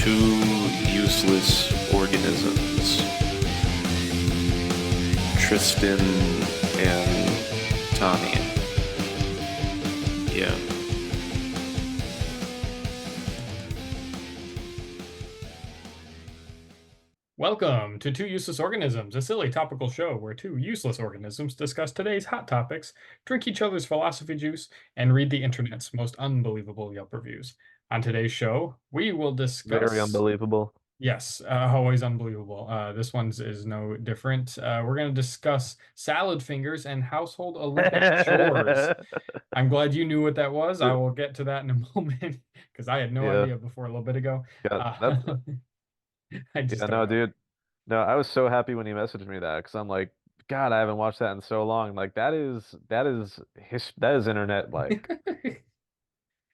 Two useless organisms, Tristan and Tommy. Yeah. Welcome to Two Useless Organisms, a silly topical show where two useless organisms discuss today's hot topics, drink each other's philosophy juice, and read the internet's most unbelievable Yelp reviews. On today's show, we will Very discuss, unbelievable. yes, always unbelievable. This one's is no different. We're going to discuss salad fingers and household Olympic chores. I'm glad you knew what that was. I will get to that in a moment because I had no Yeah, idea before a little bit ago. yeah, Uh, that's I just yeah, don't no, know. dude. No, I was so happy when you messaged me that because I'm like, God, I haven't watched that in so long. Like that is internet like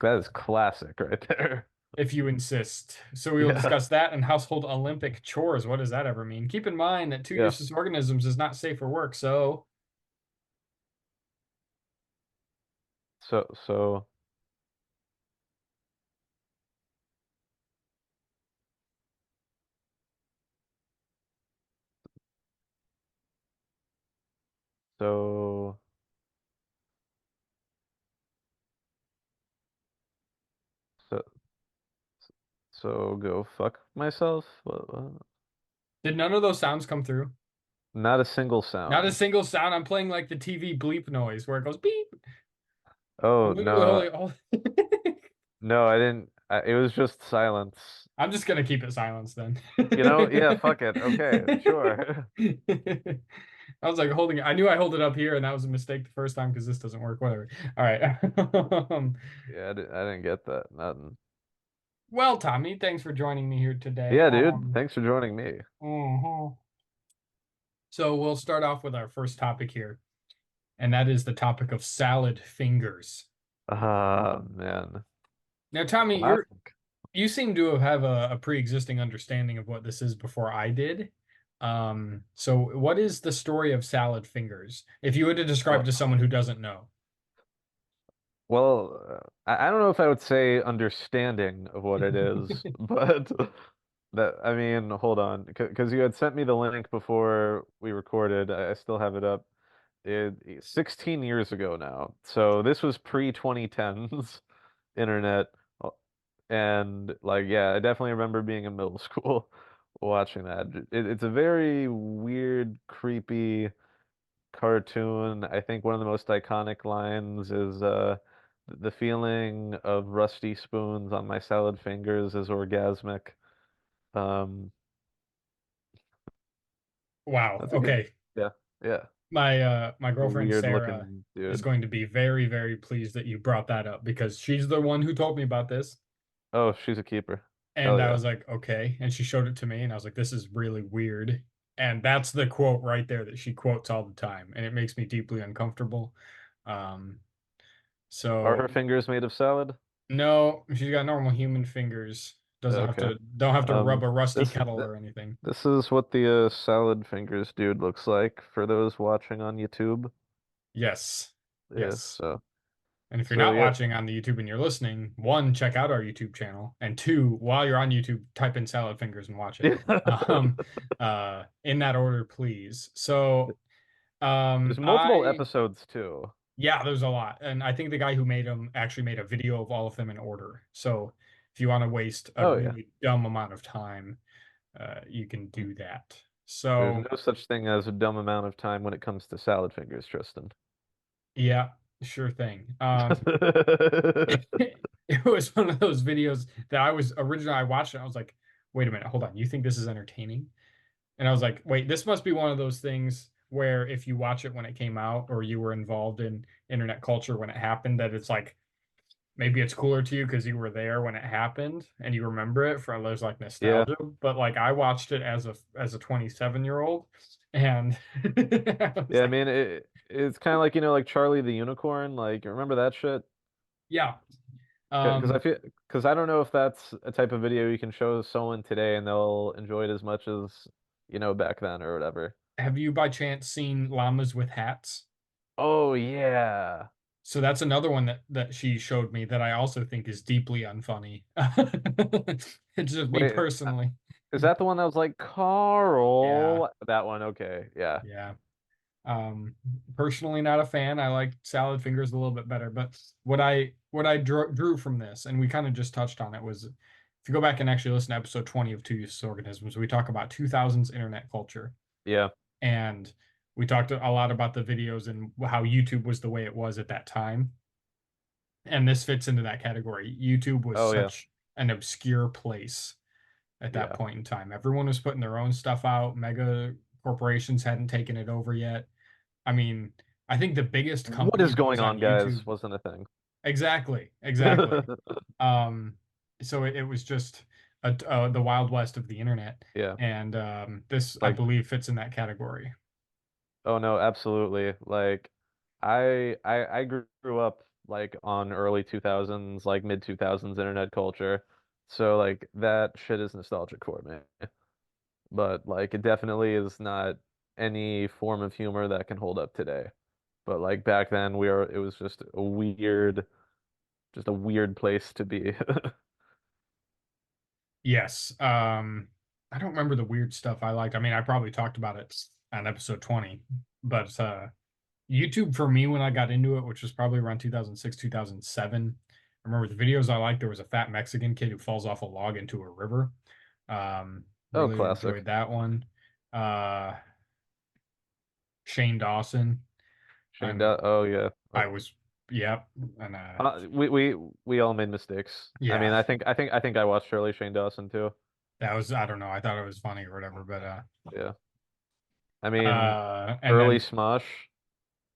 that is classic right there. If you insist. So we will Yeah, discuss that and household Olympic chores. What does that ever mean? Keep in mind that two yeah. useless organisms is not safe for work. So, So so so so go fuck myself. What? did none of those sounds come through? Not a single Not a sound. single sound. I'm playing like the TV bleep noise where it goes beep. I'm Oh literally no, all... no, I didn't. It was just silence. I'm just gonna keep it silence then. Yeah, fuck it. Okay, sure. I was like holding it. I knew I held it up here, and that was a mistake the first time because this doesn't work. Whatever. All right. Yeah, I didn't get that. Nothing. Well, Tommy, thanks for joining me here today. Yeah, dude. Thanks for joining me. Mhm. So we'll start off with our first topic here, and that is the topic of salad fingers. Ah, man. Now, Tommy, Classic. you seem to have a pre-existing understanding of what this is before I did. So what is the story of salad fingers? If you were to describe it to Well, someone who doesn't know. I don't know if I would say understanding of what it is, but I mean, hold on, because you had sent me the link before we recorded. I still have it up. 16 years ago now. So this was pre-2010s internet. uh, And like, yeah, I definitely remember being in middle school watching that. It's a very weird, creepy cartoon. I think one of the most iconic lines is the feeling of rusty spoons on my salad fingers is orgasmic. Um Wow. that's a good Okay. yeah, yeah. My girlfriend Weird Sarah looking is dude. going to be very, very pleased that you brought that up because she's the one who told me about this. Oh, she's a keeper. And Hell I yeah. was like, okay. And she showed it to me, and I was like, this is really weird. And that's the quote right there that she quotes all the time. And it makes me deeply uncomfortable. Um, Are so her fingers made of salad? no, she's got normal human fingers. Doesn't have Okay. to don't have to rub Um, a rusty this kettle th or anything. this is what the salad fingers dude looks like for those watching on YouTube. Yes. Yeah, Yes. so And if you're so not yeah. watching on the YouTube and you're listening, one, check out our YouTube channel, and two, while you're on YouTube, type in salad fingers and watch it. Um, in that order, please. So, There's multiple I episodes too. yeah, there's a lot, and I think the guy who made them actually made a video of all of them in order. So, if you want to waste a Oh yeah. really dumb amount of time, you can do that. There's So, no such thing as a dumb amount of time when it comes to salad fingers, Tristan. yeah, sure thing. It was one of those videos that I was originally I watched it. I was like, wait a minute, hold on. You think this is entertaining? And I was like, wait, this must be one of those things where if you watch it when it came out or you were involved in internet culture when it happened, that it's like maybe it's cooler to you because you were there when it happened and you remember it for there's like Yeah. nostalgia. But like I watched it as a 27-year-old and I was Yeah, I like, mean it's kind of like, like Charlie the Unicorn, like remember that shit? yeah. Because Um, I don't know if that's a type of video you can show someone today and they'll enjoy it as much as, back then or whatever. have you by chance seen llamas with hats? Oh yeah. So that's another one that she showed me that I also think is deeply unfunny. It's just me Wait, personally. is that the one that was like Yeah, Carl? That one, okay, yeah, yeah. Personally not a fan. I like salad fingers a little bit better, but what I drew from this, and we kind of just touched on it, was if you go back and actually listen to episode 20 of Two Useless Organisms, we talk about 2000s internet culture, yeah. and we talked a lot about the videos and how YouTube was the way it was at that time. And this fits into that category. YouTube was Oh yeah, such an obscure place at that yeah. point in time. Everyone was putting their own stuff out. Mega corporations hadn't taken it over yet. I mean, I think the biggest What company is that going was on on, guys? YouTube. Wasn't a thing. Exactly, exactly. Um, so it was just the Wild West of the internet, Yeah, and this, I like, believe, fits in that category. oh no, absolutely. Like, I grew up like on early 2000s, like mid 2000s internet culture, so like that shit is nostalgic for me. But like, it definitely is not any form of humor that can hold up today. But like back then, it was just a weird place to be. Yes. I don't remember the weird stuff I liked. I mean, I probably talked about it on episode 20, but YouTube for me when I got into it, which was probably around 2006, 2007. I remember the videos I liked. There was a fat Mexican kid who falls off a log into a river. Oh, Really classic. enjoyed that one. Uh, Shane Dawson. Shane And Dot. Oh yeah. I was, yep. And We all made mistakes. I mean, yeah, I think I watched Shirley Shane Dawson too. that was, I don't know. I thought it was funny or whatever, but Yeah. I mean, and early then Smosh.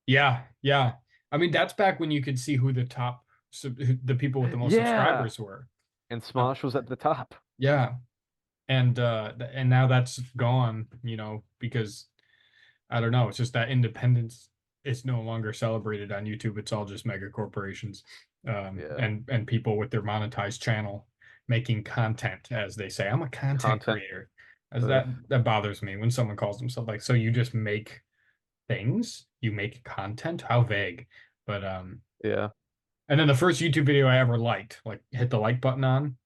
yeah, yeah. I mean, that's back when you could see who the top, the people with the most Yeah. subscribers were. And Uh, Smosh was at the top. yeah, and now that's gone, because I don't know. It's just that independence is no longer celebrated on YouTube. It's all just mega corporations, Yeah. and people with their monetized channel making content, as they say. I'm a content Content. creator. As Ugh. that bothers me when someone calls themselves like, so you just make things, you make content. How vague. But Yeah. and then the first YouTube video I ever liked, like hit the like button on,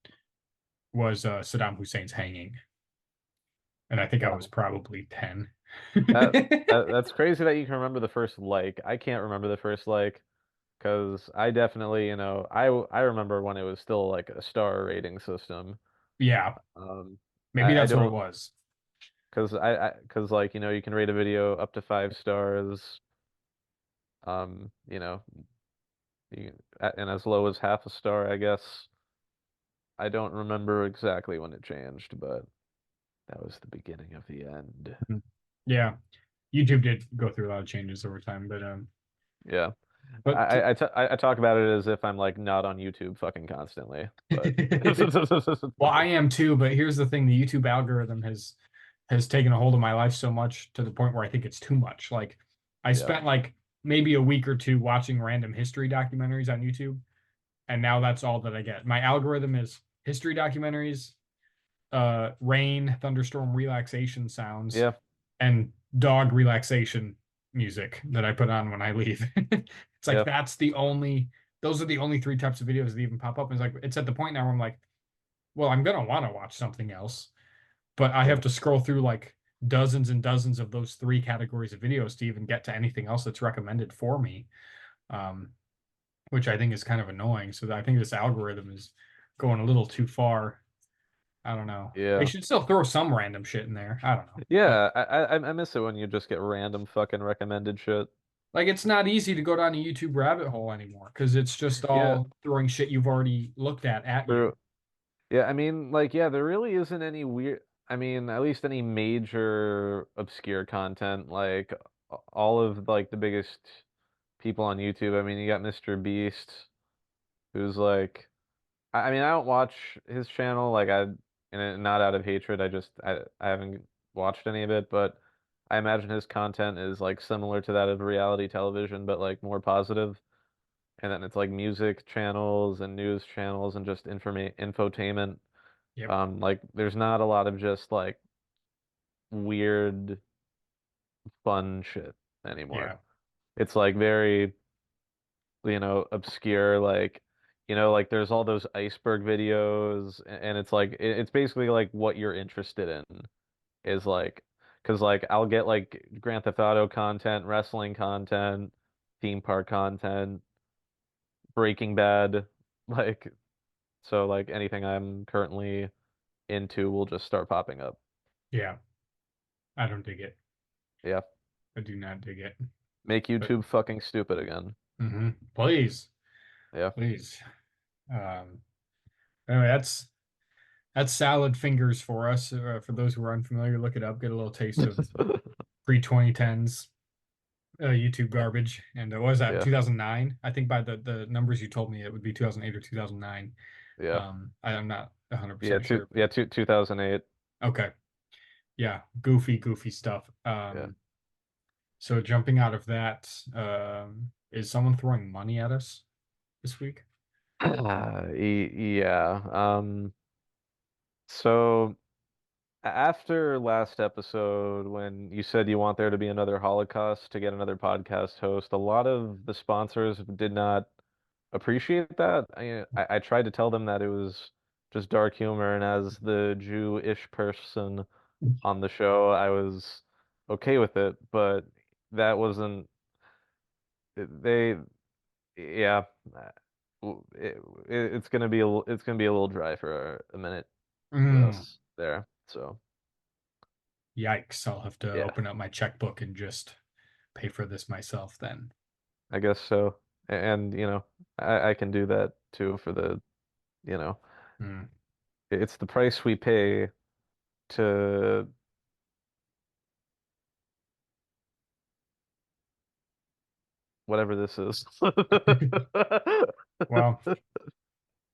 was Saddam Hussein's hanging, and I think I was Wow. probably 10. That's crazy that you can remember the first like. I can't remember the first like because I definitely, I remember when it was still like a star rating system. Yeah, Um, maybe I that's what it don't was. because like you can rate a video up to 5 stars. Um, you know, and as low as half a star, I guess. I don't remember exactly when it changed, but that was the beginning of the end. Mhm. Yeah, YouTube did go through a lot of changes over time, Yeah. but I talk about it as if I'm like not on YouTube fucking constantly, but well, I am too. But here's the thing: the YouTube algorithm has taken a hold of my life so much to the point where I think it's too much. Like, I yeah, spent like maybe a week or two watching random history documentaries on YouTube, and now that's all that I get. My algorithm is history documentaries, rain, thunderstorm relaxation sounds, yeah, and dog relaxation music that I put on when I leave. It's like yeah, those are the only three types of videos that even pop up. And it's like it's at the point now where I'm like, well, I'm gonna want to watch something else, but I have yeah, to scroll through like dozens and dozens of those three categories of videos to even get to anything else that's recommended for me. Um, which I think is kind of annoying. So I think this algorithm is going a little too far. I don't know. They yeah. should still throw some random shit in there. I don't know. But Yeah, I miss it when you just get random fucking recommended shit. like it's not easy to go down a YouTube rabbit hole anymore because it's just Yeah, all throwing shit you've already looked at you. true. Yeah, I mean, like, yeah, there really isn't any weird, I mean, at least any major obscure content, like all of like the biggest people on YouTube. I mean, you got Mr. Beast, who's like, I mean, I don't watch his channel, like and not out of hatred, I haven't watched any of it, but I imagine his content is like similar to that of reality television, but like more positive. And then it's like music channels and news channels and just infotainment. Yep. Like there's not a lot of just like weird fun shit anymore. Yeah. It's like very obscure, like, like there's all those iceberg videos, and it's like it's basically like what you're interested in is like, because like I'll get like Grand Theft Auto content, wrestling content, theme park content, Breaking Bad, like, so like anything I'm currently into will just start popping up. Yeah, I don't dig it. Yeah, I do not dig it. make But YouTube fucking stupid again. please, Yeah. please. Um, anyway, that's salad fingers for us. For those who are unfamiliar, look it up. Get a little taste of pre 2010s YouTube garbage. And what was that? Yeah, 2009? I think by the numbers you told me, it would be 2008 or 2009. yeah, I'm not yeah. 100% sure. 2008. Okay. Yeah, goofy stuff. Yeah. So jumping out of that, is someone throwing money at us this week? Yeah. So after last episode, when you said you want there to be another Holocaust to get another podcast host, a lot of the sponsors did not appreciate that. I tried to tell them that it was just dark humor, and as the Jewish person on the show, I was okay with it, but that wasn't they. Yeah, it's gonna be it's gonna be a little dry for a minute for Mm, us there. So yikes, I'll have to yeah, open up my checkbook and just pay for this myself then. I guess so. And I can do that too for the you know Mm. it's the price we pay to whatever this is. Well,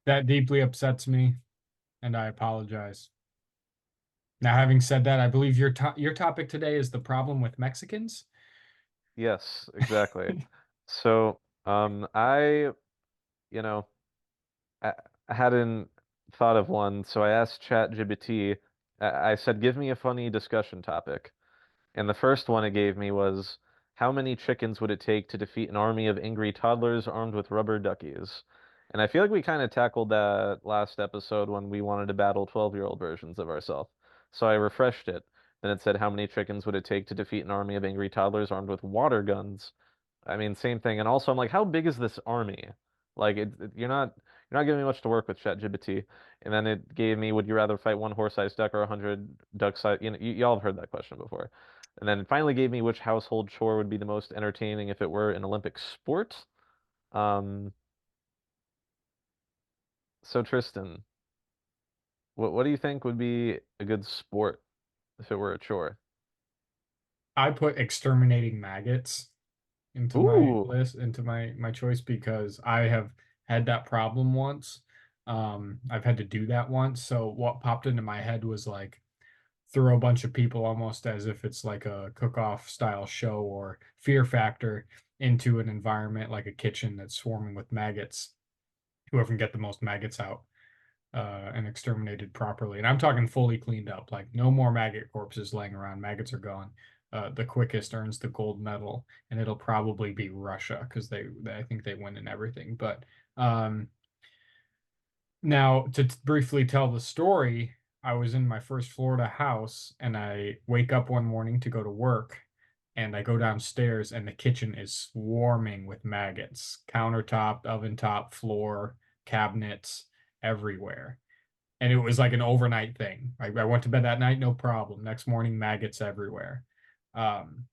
that deeply upsets me, and I apologize. Now, having said that, I believe your topic today is the problem with Mexicans. Yes, exactly. So, you know, I, I hadn't thought of one, so I asked ChatGPT. I said, "Give me a funny discussion topic." And the first one it gave me was, how many chickens would it take to defeat an army of angry toddlers armed with rubber duckies? And I feel like we kind of tackled that last episode when we wanted to battle 12-year-old versions of ourselves. So I refreshed it. Then it said, how many chickens would it take to defeat an army of angry toddlers armed with water guns? I mean, same thing. And also, I'm like, how big is this army? Like, you're not giving me much to work with, ChatGPT. And then it gave me, would you rather fight one horse-sized duck or 100 duck-sized? Y'all have heard that question before. And then it finally gave me which household chore would be the most entertaining if it were an Olympic sport. Um, so Tristan, what do you think would be a good sport if it were a chore? I put exterminating maggots into my Ooh, list, into my choice because I have had that problem once. I've had to do that once. So what popped into my head was like throw a bunch of people almost as if it's like a cook-off style show or Fear Factor into an environment like a kitchen that's swarming with maggots. Whoever can get the most maggots out and exterminated properly. And I'm talking fully cleaned up, like no more maggot corpses laying around. Maggots are gone. The quickest earns the gold medal, and it'll probably be Russia because I think they win in everything. But now to briefly tell the story, I was in my first Florida house, and I wake up one morning to go to work, and I go downstairs, and the kitchen is swarming with maggots, countertop, oven top, floor, cabinets, everywhere. And it was like an overnight thing. I went to bed that night, no problem. Next morning, maggots everywhere. Um,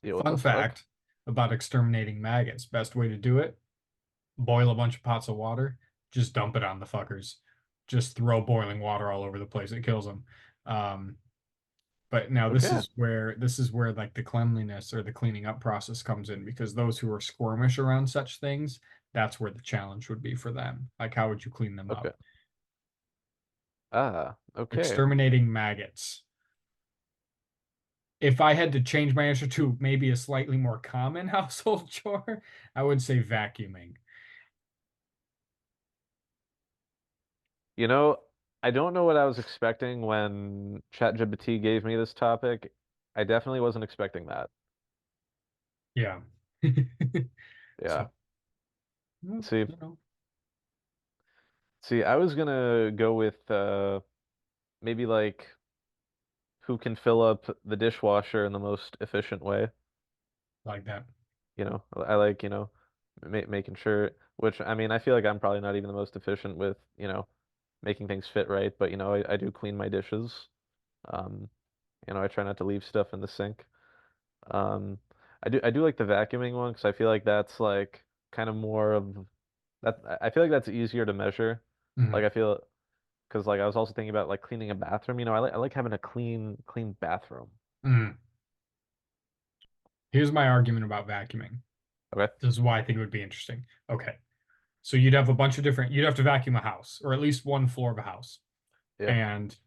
yeah, what Fun the fuck? fact about exterminating maggots: best way to do it, boil a bunch of pots of water, just dump it on the fuckers. Just throw boiling water all over the place. It kills them. Um, but now Okay, this is where like the cleanliness or the cleaning up process comes in because those who are squirmish around such things, that's where the challenge would be for them. Like how would you clean them okay. up? Okay. Exterminating maggots. If I had to change my answer to maybe a slightly more common household chore, I would say vacuuming. You know, I don't know what I was expecting when ChatGPT gave me this topic. I definitely wasn't expecting that. Yeah. Yeah. So. Well, See, you know. see, I was gonna go with maybe like who can fill up the dishwasher in the most efficient way. Like that. I like, making sure, which I mean, I feel like I'm probably not even the most efficient with, making things fit right, but I do clean my dishes. Um, I try not to leave stuff in the sink. Um, I do like the vacuuming one because I feel like that's like kind of more of that. I feel like that's easier to measure. Like Mhm. I feel because like I was also thinking about like cleaning a bathroom. I like having a clean bathroom. Mhm. Here's my argument about vacuuming. Okay. This is why I think it would be interesting. Okay. So you'd have a bunch of different, you'd have to vacuum a house, or at least one floor of a house. Yeah. And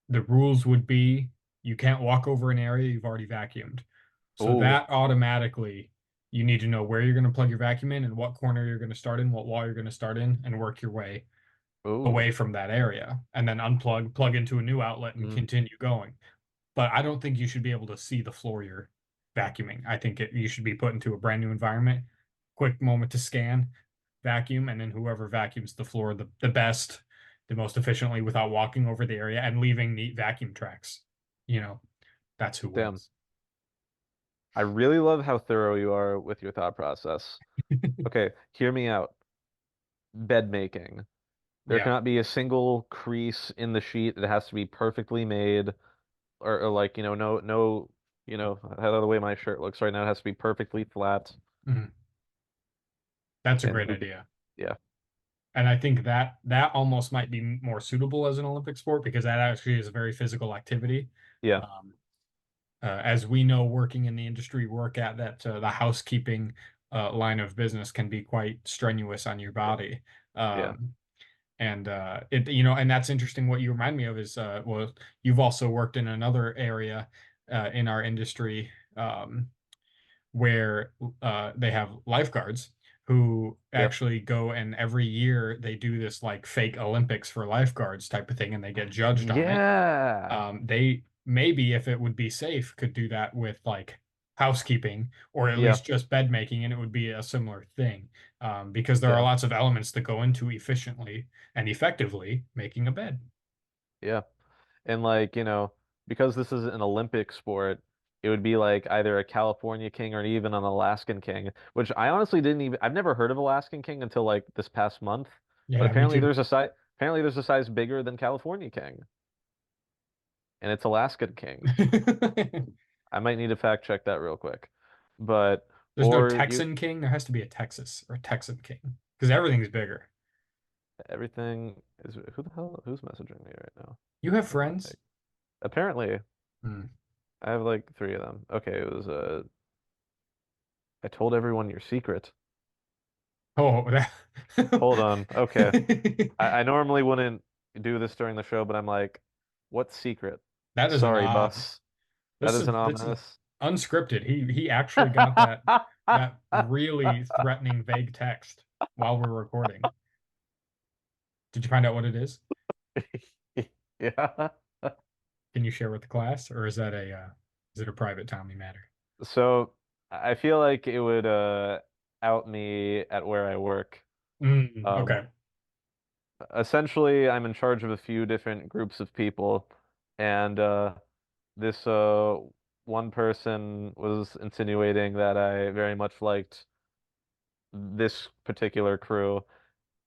the rules would be you can't walk over an area you've already vacuumed. So Oh. that automatically, you need to know where you're going to plug your vacuum in and what corner you're going to start in, what wall you're going to start in, and work your way Oh. away from that area. And then unplug, plug into a new outlet, and Mm, continue going. But I don't think you should be able to see the floor you're vacuuming. I think you should be put into a brand new environment, quick moment to scan, vacuum, and then whoever vacuums the floor the best, the most efficiently without walking over the area and leaving neat vacuum tracks. You know, that's who damn. wins. I really love how thorough you are with your thought process. Okay, hear me out. Bed making. There Yeah. cannot be a single crease in the sheet. It has to be perfectly made, or like, no, how the way my shirt looks right now, it has to be perfectly flat. Mhm. That's a And great who can, idea. yeah, And I think that almost might be more suitable as an Olympic sport because that actually is a very physical activity. yeah, Um, as we know, working in the industry, work at that the housekeeping line of business can be quite strenuous on your body. yeah, And it and that's interesting. What you remind me of is well, you've also worked in another area in our industry where they have lifeguards who yep. actually go, and every year they do this like fake Olympics for lifeguards type of thing, and they get judged on it. Yeah, They maybe, if it would be safe, could do that with like housekeeping or at yeah, least just bed making, and it would be a similar thing because there are yeah, lots of elements that go into efficiently and effectively making a bed. yeah. And like, because this is an Olympic sport, it would be like either a California king or even an Alaskan king, which I honestly didn't even I've never heard of Alaskan king until like this past month. But Yeah, me too. apparently there's a size bigger than California king, and it's Alaskan king. I might need to fact check that real quick. But There's no or you Texan king. There has to be a Texas or a Texan king because everything's bigger. everything is who's messaging me right now? You have Hold on. friends? Apparently Hmm. I have like three of them. Okay, it was I told everyone your secret. Oh, Hold on. Okay. that I normally wouldn't do this during the show, but I'm like, what secret? that is an Sorry, odd. boss. That This is an is ominous. unscripted. He actually got that really threatening vague text while we're recording. Did you find out what it is? Yeah. Can you share with the class, or is it a private Tommy matter? So I feel like it would out me at where I work. Okay. Um, Essentially, I'm in charge of a few different groups of people, and this one person was insinuating that I very much liked this particular crew.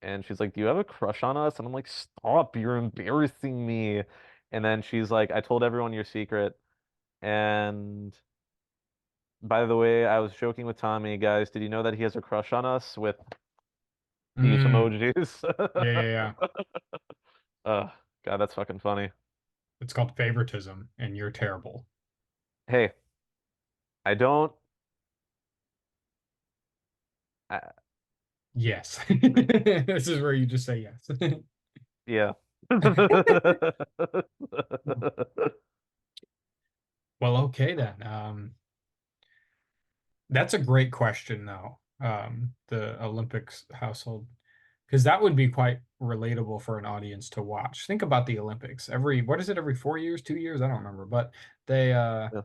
And she's like, "Do you have a crush on us?" And I'm like, "Stop, you're embarrassing me." And then she's like, "I told everyone your secret." And by the way, I was joking with Tommy, guys. Did you know that he has a crush on us with these Mm, emojis? yeah, yeah, yeah. Uh, God, that's fucking funny. It's called favoritism, and you're terrible. Hey, I don't. I, Yes. This is where you just say yes. yeah. Well, okay then. That's a great question, though. The Olympics household, because that would be quite relatable for an audience to watch. Think about the Olympics. What is it, every 4 years, 2 years? I don't remember, but they Yeah.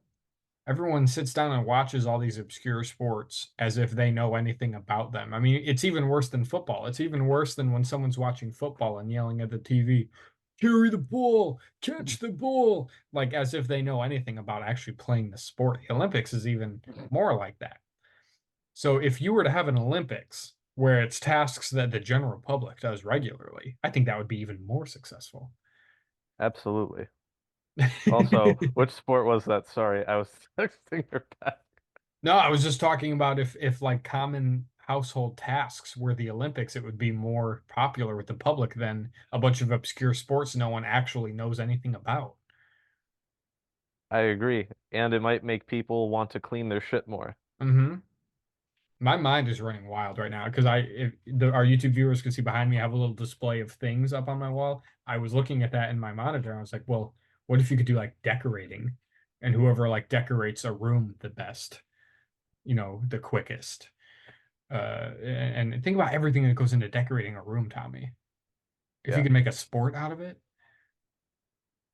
everyone sits down and watches all these obscure sports as if they know anything about them. I mean, it's even worse than football. It's even worse than when someone's watching football and yelling at the TV, carry the ball, catch the ball, like as if they know anything about actually playing the sport. The Olympics is even more like that. So if you were to have an Olympics where it's tasks that the general public does regularly, I think that would be even more successful. Absolutely. Also, which sport was that? Sorry, I was texting her back. No, I was just talking about if like common household tasks were the Olympics, it would be more popular with the public than a bunch of obscure sports no one actually knows anything about. I agree. And it might make people want to clean their shit more. Hmm. My mind is running wild right now because our YouTube viewers can see behind me, I have a little display of things up on my wall. I was looking at that in my monitor. And I was like, well, what if you could do like decorating, and whoever like decorates a room the best, the quickest. And think about everything that goes into decorating a room, Tommy. If you Yeah. could make a sport out of it,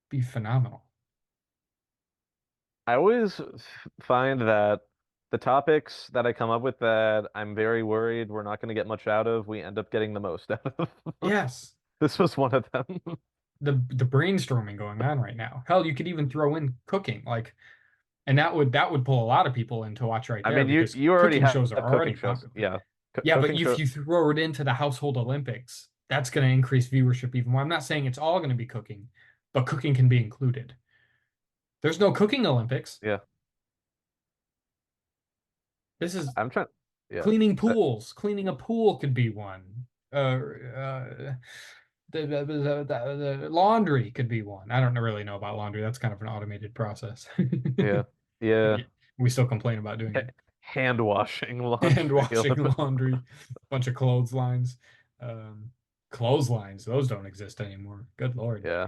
be phenomenal. I always find that the topics that I come up with that I'm very worried we're not going to get much out of, we end up getting the most out of. Yes, This was one of them. the brainstorming going on right now. Hell, you could even throw in cooking, like, and that would pull a lot of people in to watch right I there mean, you because you already cooking have shows are already cooking shows. popular. Yeah. Yeah, but Cooking if show. you throw it into the household Olympics, that's going to increase viewership even more. I'm not saying it's all going to be cooking, but cooking can be included. There's no cooking Olympics. Yeah. This is I'm trying. Yeah. cleaning That, pools. Cleaning a pool could be one. The laundry could be one. I don't really know about laundry. That's kind of an automated process. yeah. Yeah. We still complain about doing Ha- it. Hand washing Hand laundry. washing laundry, bunch of clotheslines. Um, Clotheslines, those don't exist anymore. Good Lord. Yeah.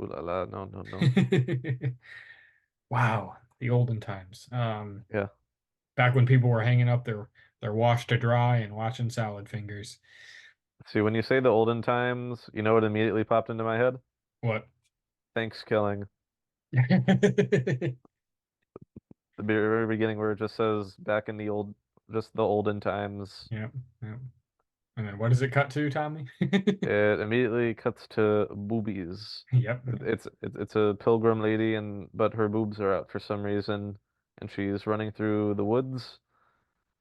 Ooh la la. No, no, no. Wow, the olden times. Yeah. Back when people were hanging up their wash to dry and watching salad fingers. See, when you say the olden times, you know what immediately popped into my head? What? Thanks killing. The very beginning where it just says back in the old, just the olden times. Yep, yep. And then what does it cut to, Tommy? It immediately cuts to boobies. Yep. It's a pilgrim lady, and but her boobs are out for some reason, and she's running through the woods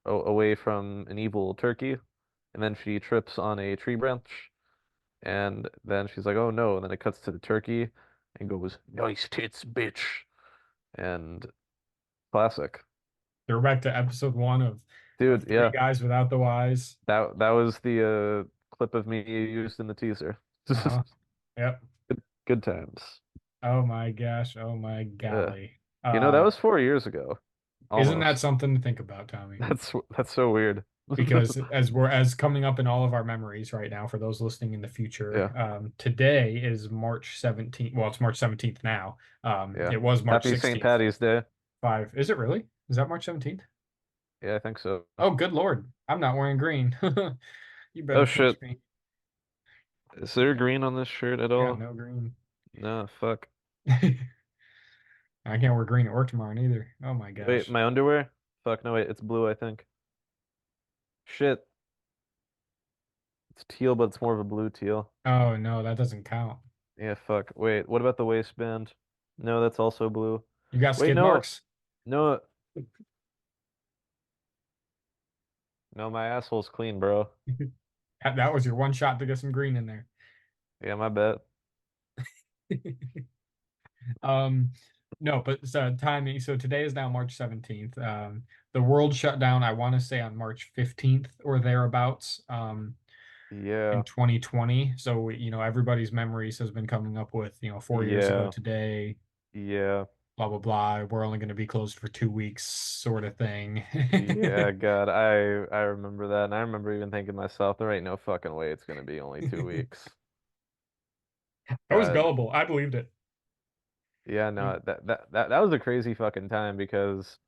away from an evil turkey, and then she trips on a tree branch, and then she's like, "Oh no!" And then it cuts to the turkey, and goes, "Nice tits, bitch," and classic, Throwback to episode 1 of dude. Three Yeah, Guys Without the Wise. that was the clip of me used in the teaser. Uh-huh. Yep. Good times. Oh my gosh. Oh my Yeah. golly. That was 4 years ago, Isn't that almost. something to think about, Tommy? That's so weird. Because as coming up in all of our memories right now, for those listening in the Yeah, future, today is March 17th. Well, it's March 17th now. yeah. It was March Happy St. 16th. Patty's Day. Is it really? Is that March 17th? Yeah, I think so. Oh, good Lord. I'm not wearing green. You Oh better catch shit. me. Is there green on this shirt at I got all? no green. No, fuck. I can't wear green at work tomorrow neither. Oh my Wait, gosh. my underwear? Fuck, no, wait, it's blue, I think. Shit. It's teal, but it's more of a blue teal. Oh no, that doesn't count. Yeah, fuck. Wait, what about the waistband? No, that's also blue. You got Wait, skid no. marks? No, no, my asshole's clean, bro. That was your one shot to get some green in there. Yeah, my bad. Um, no, but so timing. So today is now March 17th. The world shut down, I want to say on March 15th or thereabouts, in Yeah, 2020. So, everybody's memories has been coming up with, 4 years ago yeah, today, yeah. blah, blah, blah. We're only going to be closed for 2 weeks, sort of thing. Yeah, God, I remember that, and I remember even thinking to myself, there ain't no fucking way it's gonna be only 2 weeks. I was God, gullible. I believed it. yeah, no, that was a crazy fucking time because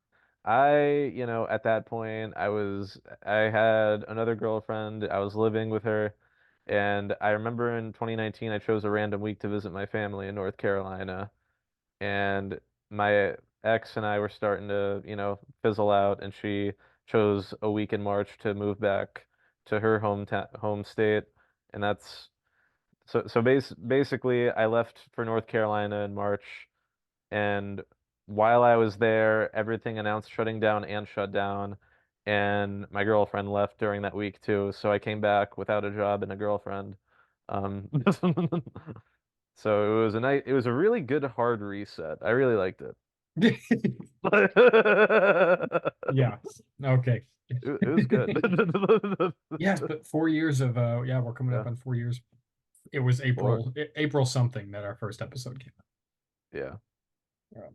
at that point, I had another girlfriend, I was living with her, and I remember in 2019, I chose a random week to visit my family in North Carolina, and my X and I were starting to, fizzle out, and she chose a week in March to move back to her home state, and that's basically I left for North Carolina in March, and while I was there, everything announced shutting down and shut down, and my girlfriend left during that week too, so I came back without a job and a girlfriend. Um, so it was a really good hard reset. I really liked it. Yeah. Okay. It was good. Yes, but 4 years of yeah, we're coming up Yeah, on 4 years. It was or April something that our first episode came yeah, out.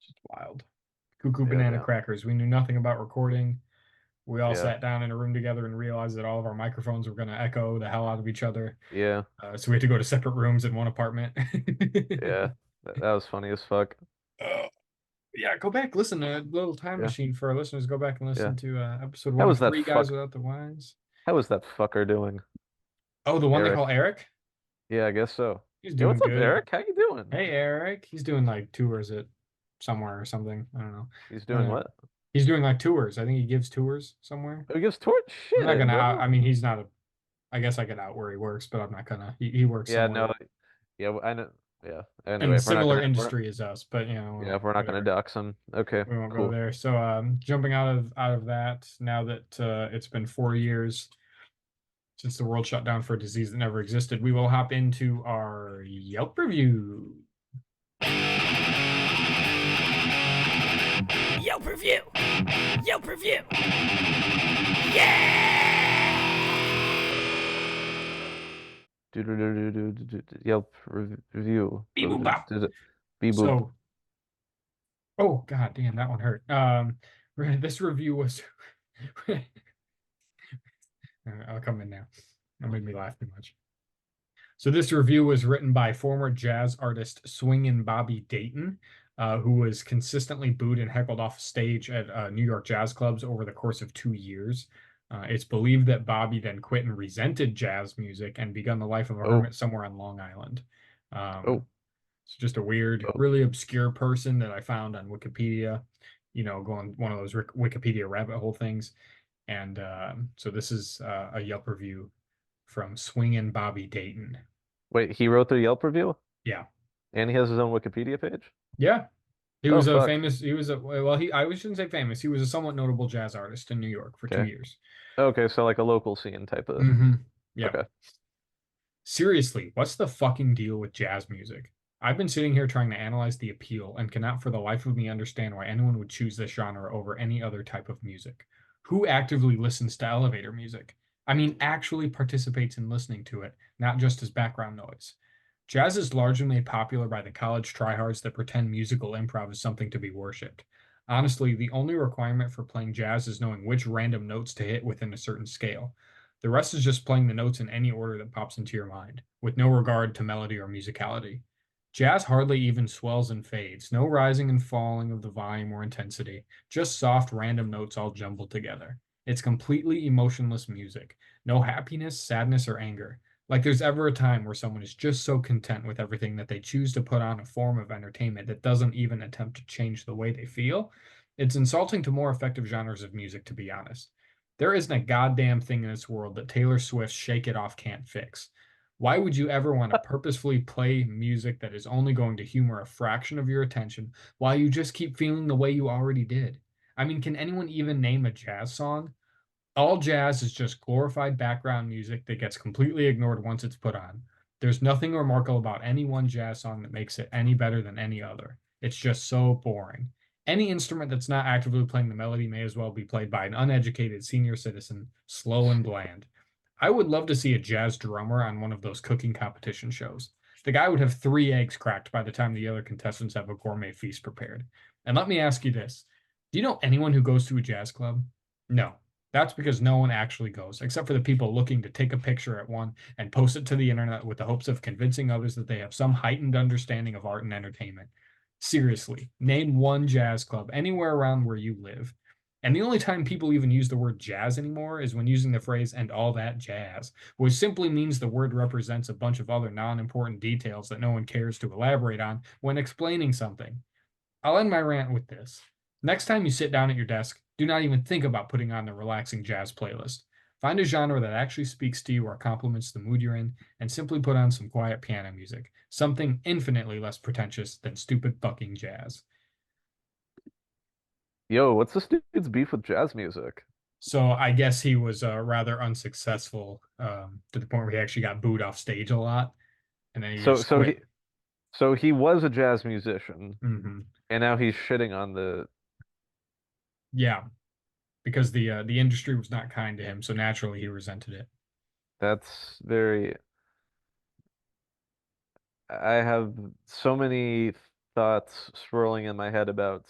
Just wild. Cuckoo yeah, banana damn. crackers. We knew nothing about recording. We all Yeah, sat down in a room together and realized that all of our microphones were going to echo the hell out of each other. yeah, So we had to go to separate rooms in one apartment. yeah. That was funny as fuck. Uh, yeah, go back, listen to a little time Yeah, machine for our listeners. Go back and yeah. listen to episode How one was of that Three Guys fuck? Without the Wives. How was that fucker doing, Oh, the one they Eric? call Eric? Yeah, I guess so. He's Yeah, doing what's up, good. Eric? How you doing? Hey, Eric. He's doing like tours at somewhere or something. I don't know. He's I don't doing know. what? He's doing like tours. I think he gives tours somewhere. He gives torch I'm not shit, gonna out. bro. I mean, he's not a. I guess I could out where he works, but I'm not gonna. He works Yeah, no, somewhere yeah, I know. Yeah. in Anyway, similar industry as us, but if we're not gonna whatever. dox him. Okay, We won't go cool. there. So, jumping out of that, now that it's been 4 years since the world shut down for a disease that never existed, we will hop into our Yelp review. Yelp review. Yelp review. Yelp review. Beep, bop. Beep boop. So, oh god damn, that one hurt. This review was. I'll come in now. That made me laugh too much. So this review was written by former jazz artist Swingin Bobby Dayton, who was consistently booed and heckled off stage at New York jazz clubs over the course of 2 years. It's believed that Bobby then quit and resented jazz music and begun the life of a Oh, hermit somewhere on Long Island. oh, It's just a weird, oh. really obscure person that I found on Wikipedia, going one of those Wikipedia rabbit hole things. And so this is a Yelp review from Swingin Bobby Dayton. Wait, he wrote the Yelp review? Yeah. And he has his own Wikipedia page? Yeah. He Oh, was a fuck. famous, he was a, well, I shouldn't say famous. He was a somewhat notable jazz artist in New York for 2 Okay. years. Okay, so like a local scene type of. Yeah. Okay. Seriously, what's the fucking deal with jazz music? I've been sitting here trying to analyze the appeal and cannot for the life of me understand why anyone would choose this genre over any other type of music. Who actively listens to elevator music? I mean, actually participates in listening to it, not just as background noise. Jazz is largely made popular by the college tryhards that pretend musical improv is something to be worshipped. Honestly, the only requirement for playing jazz is knowing which random notes to hit within a certain scale. The rest is just playing the notes in any order that pops into your mind, with no regard to melody or musicality. Jazz hardly even swells and fades, no rising and falling of the volume or intensity, just soft random notes all jumbled together. It's completely emotionless music, no happiness, sadness, or anger. Like there's ever a time where someone is just so content with everything that they choose to put on a form of entertainment that doesn't even attempt to change the way they feel. It's insulting to more effective genres of music, to be honest. There isn't a goddamn thing in this world that Taylor Swift's Shake It Off can't fix. Why would you ever want to purposefully play music that is only going to humor a fraction of your attention while you just keep feeling the way you already did? I mean, can anyone even name a jazz song? All jazz is just glorified background music that gets completely ignored once it's put on. There's nothing remarkable about any one jazz song that makes it any better than any other. It's just so boring. Any instrument that's not actively playing the melody may as well be played by an uneducated senior citizen, slow and bland. I would love to see a jazz drummer on one of those cooking competition shows. The guy would have 3 eggs cracked by the time the other contestants have a gourmet feast prepared. And let me ask you this. Do you know anyone who goes to a jazz club? No. That's because no one actually goes, except for the people looking to take a picture at one and post it to the internet with the hopes of convincing others that they have some heightened understanding of art and entertainment. Seriously, name one jazz club anywhere around where you live. And the only time people even use the word jazz anymore is when using the phrase and all that jazz, which simply means the word represents a bunch of other non important details that no one cares to elaborate on when explaining something. I'll end my rant with this. Next time you sit down at your desk, do not even think about putting on the relaxing jazz playlist. Find a genre that actually speaks to you or complements the mood you're in, and simply put on some quiet piano music. Something infinitely less pretentious than stupid fucking jazz. Yo, what's this dude's beef with jazz music? So I guess he was rather unsuccessful to the point where he actually got booed off stage a lot, and then he So just so he quit. so he was a jazz musician, Hmm. and now he's shitting on the. Yeah, because the industry was not kind to him, so naturally he resented it. That's very. I have so many thoughts swirling in my head about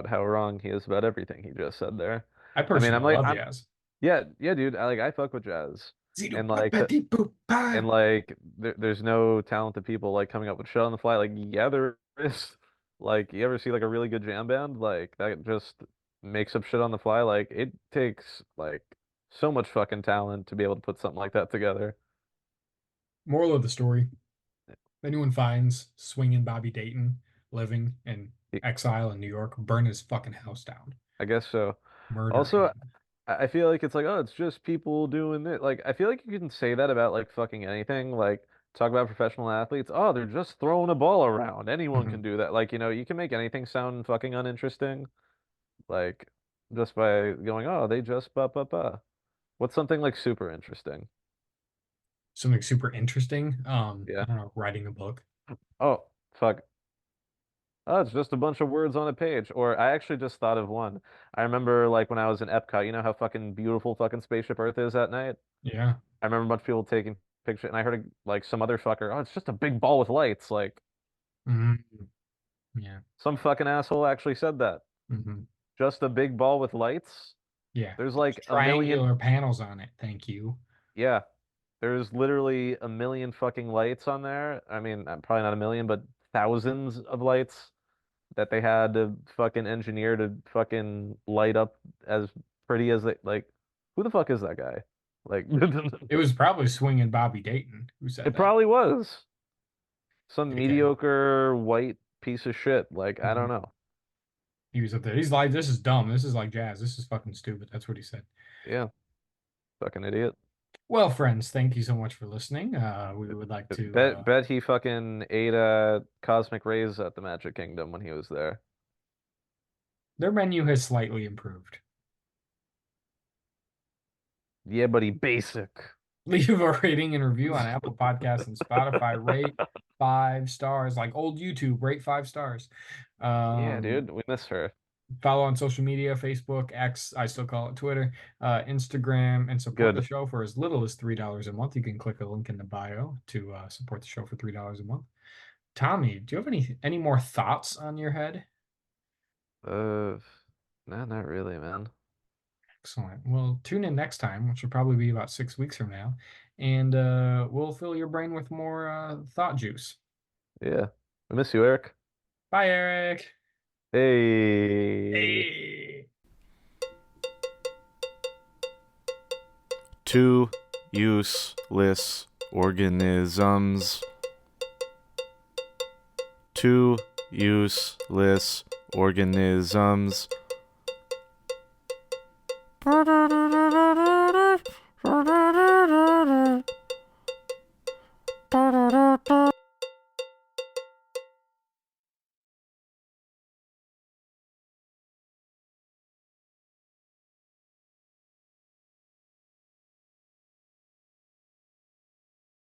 how wrong he is about everything he just said there. I I mean, personally love jazz. yeah, yeah, dude. I fuck with jazz, and like there's no talented people like coming up with shit on the fly. Like, yeah, there is. Like, you ever see like a really good jam band like that just makes up shit on the fly? Like, it takes like so much fucking talent to be able to put something like that together. Moral of the story: if anyone finds swinging Bobby Dayton living in exile in New York, burn his fucking house down, I guess so. murder Also, him. I feel like it's like, oh, it's just people doing it. Like, I feel like you can say that about like fucking anything. Like, talk about professional athletes. Oh, they're just throwing a ball around. Anyone can Mhm. do that. Like, you can make anything sound fucking uninteresting. Like, just by going, oh, they just ba ba ba. What's something like super interesting? Something super interesting. I Yeah. don't know, writing a book. Oh, fuck. Oh, it's just a bunch of words on a page. Or I actually just thought of one. I remember like when I was in Epcot, you know how fucking beautiful fucking Spaceship Earth is at night? Yeah. I remember a bunch of people taking pictures, and I heard like some other fucker, oh, it's just a big ball with lights. Like Hmm. Yeah. some fucking asshole actually said that. Hmm. Just a big ball with lights. Yeah. There's There's like a million. triangular panels on it. Thank you. Yeah, there's literally a million fucking lights on there. I mean, probably not a million, but thousands of lights that they had to fucking engineer to fucking light up as pretty as they like. Who the fuck is that guy? Like, It was probably swinging Bobby Dayton who said it that. probably was some Dickhead. mediocre white piece of shit. Like, I don't Mhm. know. He was up there. He's like, this is dumb. This is like jazz. This is fucking stupid. That's what he said. Yeah, fucking idiot. Well, friends, thank you so much for listening. We would like to Bet he fucking ate cosmic rays at the Magic Kingdom when he was there. their menu has slightly improved. Yeah, buddy, basic. Leave a rating and review on Apple Podcasts and Spotify. Rate 5 stars, like old YouTube. Rate 5 stars. Yeah, Um, dude, we miss her. Follow on social media: Facebook, X, I still call it Twitter, Instagram, and support the Good. show for as little as $3 a month. You can click a link in the bio to support the show for $3 a month. Tommy, do you have any more thoughts on your head? Uh, nah, not really, man. Excellent. Well, tune in next time, which will probably be about 6 weeks from now, and we'll fill your brain with more thought juice. Yeah, I miss you, Eric. Bye, Eric. Hey. Hey. Two useless organisms. Two useless organisms.